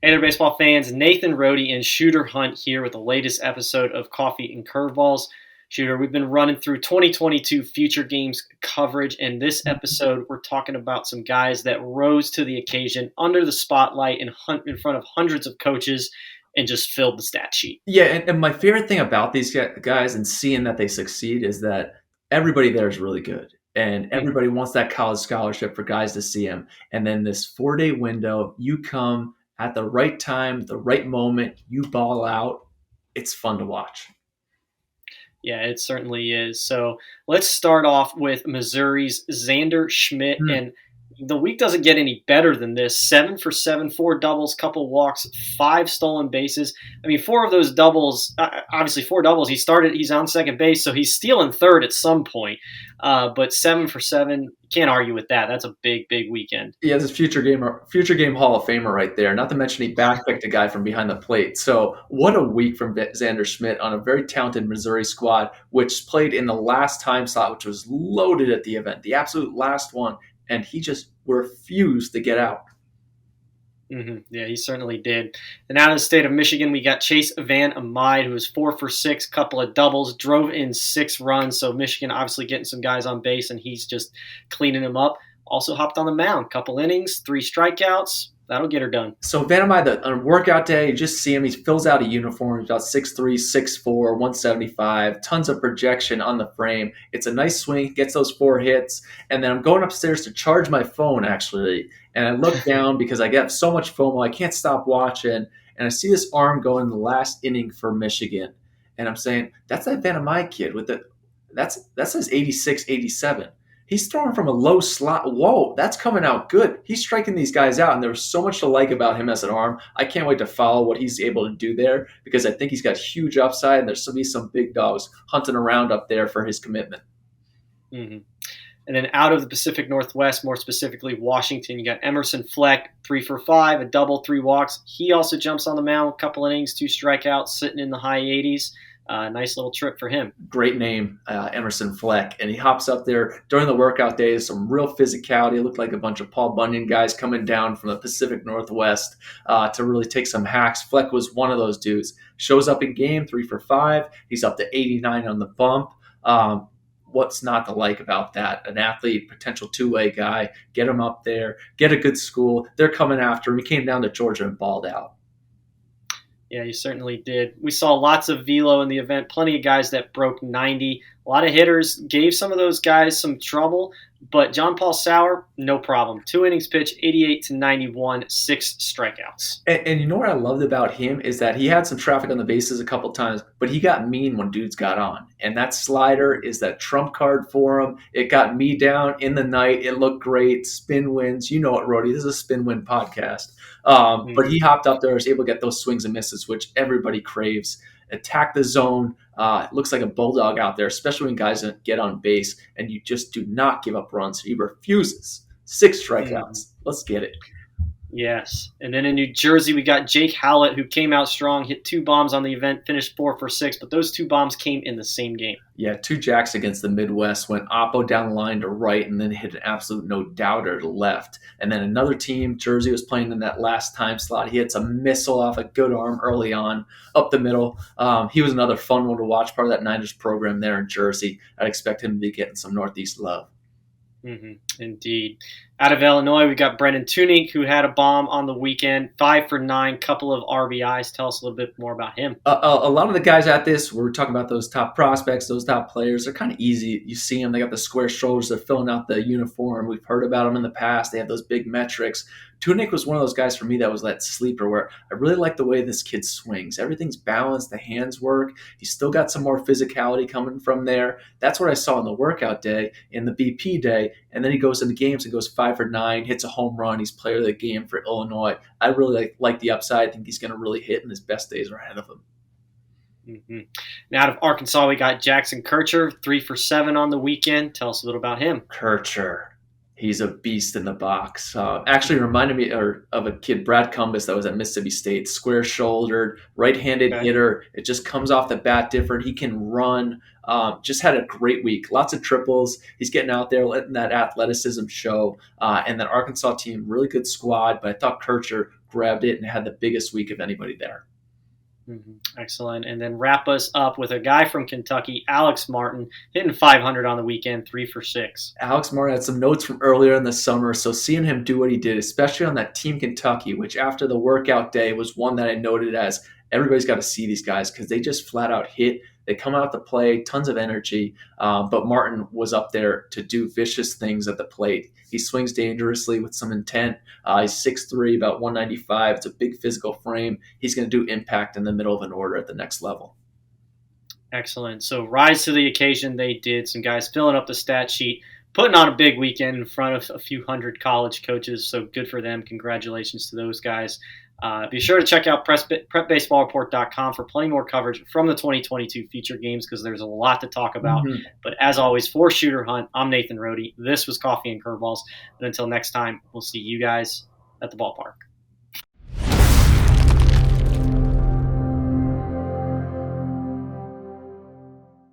Hey there, baseball fans. Nathan Rohde and Shooter Hunt here with the latest episode of Coffee and Curveballs. Shooter, we've been running through 2022 future games coverage, and this episode we're talking about some guys that rose to the occasion under the spotlight in front of hundreds of coaches and just filled the stat sheet. Yeah, and my favorite thing about these guys and seeing that they succeed is that everybody there is really good. And everybody wants that college scholarship for guys to see them. And then this 4-day window, you come at the right time, the right moment, you ball out. It's fun to watch. Yeah, it certainly is. So let's start off with Missouri's Xander Schmidt. And the week doesn't get any better than this. 7 for 7, 4 doubles, couple walks, 5 stolen bases. I mean, 4 of those doubles, obviously 4 doubles. He's on second base, so he's stealing third at some point. But 7 for 7, can't argue with that. That's a big, big weekend. Yeah, this future game Hall of Famer right there. Not to mention he backpicked a guy from behind the plate. So what a week from Xander Schmidt on a very talented Missouri squad, which played in the last time slot, which was loaded at the event, the absolute last one. And he just refused to get out. Yeah, he certainly did. And out of the state of Michigan, we got Chase Van Amide, who was 4 for 6, couple of doubles, drove in 6 runs. So Michigan obviously getting some guys on base, and he's just cleaning them up. Also hopped on the mound, couple innings, 3 strikeouts. That'll get her done. So Van Amide, on a workout day, you just see him. He fills out a uniform. He's about 6'3", 6'4", 175. Tons of projection on the frame. It's a nice swing. Gets those 4 hits. And then I'm going upstairs to charge my phone, actually. And I look down because I get so much FOMO. I can't stop watching. And I see this arm go in the last inning for Michigan. And I'm saying, that's that Van Amide kid. That says 86, 87. He's throwing from a low slot. Whoa, that's coming out good. He's striking these guys out, and there's so much to like about him as an arm. I can't wait to follow what he's able to do there because I think he's got huge upside, and there's going to be some big dogs hunting around up there for his commitment. And then out of the Pacific Northwest, more specifically Washington, you got Emerson Fleck, 3 for 5, a double, 3 walks. He also jumps on the mound, a couple innings, 2 strikeouts, sitting in the high 80s. Nice little trip for him. Great name, Emerson Fleck. And he hops up there during the workout days, some real physicality. It looked like a bunch of Paul Bunyan guys coming down from the Pacific Northwest to really take some hacks. Fleck was one of those dudes. Shows up in game, 3 for 5. He's up to 89 on the bump. What's not to like about that? An athlete, potential two-way guy, get him up there, get a good school. They're coming after him. He came down to Georgia and balled out. Yeah, you certainly did. We saw lots of velo in the event, plenty of guys that broke 90. A lot of hitters gave some of those guys some trouble, but John Paulsauer, no problem. 2 innings pitched, 88 to 91, 6 strikeouts. And you know what I loved about him is that he had some traffic on the bases a couple times, but he got mean when dudes got on. And that slider is that trump card for him. It got me down in the night. It looked great. Spin wins. You know it, Rody. This is a spin win podcast. But he hopped up there, was able to get those swings and misses, which everybody craves. Attack the zone. Looks like a bulldog out there, especially when guys get on base, and you just do not give up runs. He refuses. 6 strikeouts. Let's get it. Yes. And then in New Jersey, we got Jake Hallett, who came out strong, hit 2 bombs on the event, finished 4 for 6, but those 2 bombs came in the same game. Yeah, 2 jacks against the Midwest, went oppo down the line to right, and then hit an absolute no-doubter to left. And then another team, Jersey, was playing in that last time slot. He hits a missile off a good arm early on, up the middle. He was another fun one to watch, part of that Niners program there in Jersey. I'd expect him to be getting some Northeast love. Indeed. Out of Illinois, we got Brendan Tunick, who had a bomb on the weekend, 5 for 9, couple of RBIs. Tell us a little bit more about him. A lot of the guys at this, we're talking about those top prospects, those top players. They're kind of easy. You see them. They got the square shoulders. They're filling out the uniform. We've heard about them in the past. They have those big metrics. Tunick was one of those guys for me that was that sleeper where I really like the way this kid swings. Everything's balanced. The hands work. He's still got some more physicality coming from there. That's what I saw in the workout day, in the BP day. And then he goes into games and goes 5 for 9, hits a home run. He's player of the game for Illinois. I really like the upside. I think he's going to really hit, and his best days are ahead of him. Now out of Arkansas, we got Jackson Kercher, 3 for 7 on the weekend. Tell us a little about him. Kercher. He's a beast in the box. Actually reminded me of a kid, Brad Cumbus, that was at Mississippi State. Square-shouldered, right-handed hitter. It just comes off the bat different. He can run. Just had a great week. Lots of triples. He's getting out there, letting that athleticism show. And that Arkansas team, really good squad. But I thought Kercher, grabbed it and had the biggest week of anybody there. Excellent. And then wrap us up with a guy from Kentucky, Alex Martin, hitting 500 on the weekend, 3 for 6. Alex Martin had some notes from earlier in the summer, so seeing him do what he did, especially on that Team Kentucky, which after the workout day was one that I noted as everybody's got to see these guys because they just flat out hit. They come out to play, tons of energy, but Martin was up there to do vicious things at the plate. He swings dangerously with some intent. He's 6'3", about 195. It's a big physical frame. He's going to do impact in the middle of an order at the next level. Excellent. So rise to the occasion they did. Some guys filling up the stat sheet, putting on a big weekend in front of a few hundred college coaches. So good for them. Congratulations to those guys. Be sure to check out prepbaseballreport.com for plenty more coverage from the 2022 feature games because there's a lot to talk about. But as always, for Shooter Hunt, I'm Nathan Rohde. This was Coffee and Curveballs. And until next time, we'll see you guys at the ballpark.